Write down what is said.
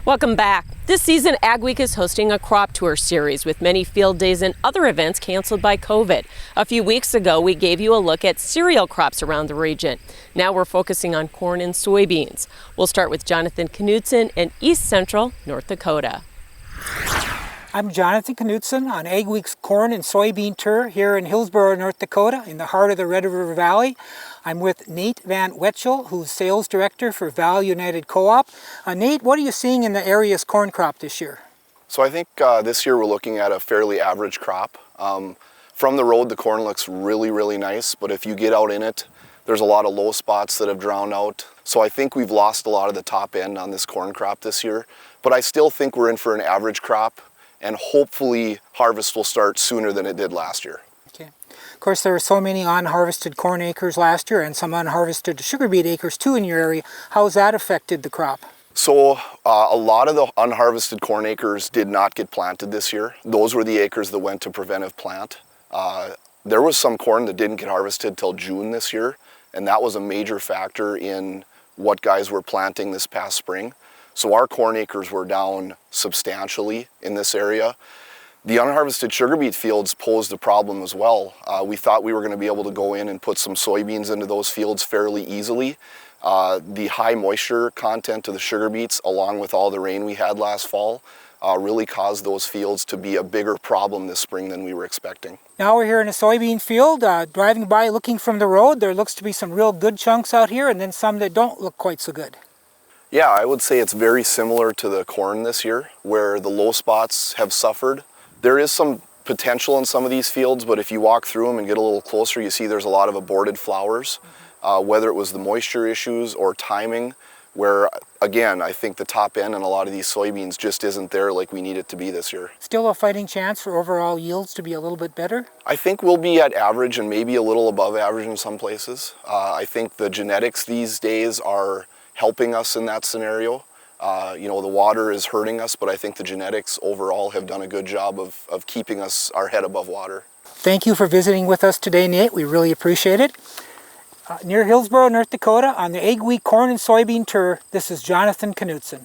Welcome back. This season, AgWeek is hosting a crop tour series with many field days and other events canceled by COVID. A few weeks ago, we gave you a look at cereal crops around the region. Now we're focusing on corn and soybeans. We'll start with Jonathan Knutson in East Central, North Dakota. I'm Jonathan Knutson on AgWeek's corn and soybean tour here in Hillsboro, North Dakota, in the heart of the Red River Valley. I'm with Nate Van Wetschel, who's sales director for Valley United Co-op. Nate, what are you seeing in the area's corn crop this year? So I think this year we're looking at a fairly average crop. From the road, the corn looks really nice, but if you get out in it, there's a lot of low spots that have drowned out. So I think we've lost a lot of the top end on this corn crop this year, but I still think we're in for an average crop, and hopefully harvest will start sooner than it did last year. Okay. Of course, there were so many unharvested corn acres last year and some unharvested sugar beet acres too in your area. How has that affected the crop? So a lot of the unharvested corn acres did not get planted this year. Those were the acres that went to preventive plant. There was some corn that didn't get harvested till June this year, and that was a major factor in what guys were planting this past spring. So our corn acres were down substantially in this area. The unharvested sugar beet fields posed a problem as well. We thought we were going to be able to go in and put some soybeans into those fields fairly easily. The high moisture content of the sugar beets, along with all the rain we had last fall, really caused those fields to be a bigger problem this spring than we were expecting. Now we're here in a soybean field, driving by looking from the road. There looks to be some real good chunks out here and then some that don't look quite so good. Yeah, I would say it's very similar to the corn this year, where the low spots have suffered. There is some potential in some of these fields, but if you walk through them and get a little closer, you see there's a lot of aborted flowers, whether it was the moisture issues or timing, where, again, I think the top end in a lot of these soybeans just isn't there like we need it to be this year. Still a fighting chance for overall yields to be a little bit better? I think we'll be at average and maybe a little above average in some places. I think the genetics these days are helping us in that scenario. You know, the water is hurting us, but I think the genetics overall have done a good job of keeping us our head above water. Thank you for visiting with us today, Nate. We really appreciate it. Near Hillsboro, North Dakota, on the AgWeek Corn and Soybean Tour, this is Jonathan Knutson.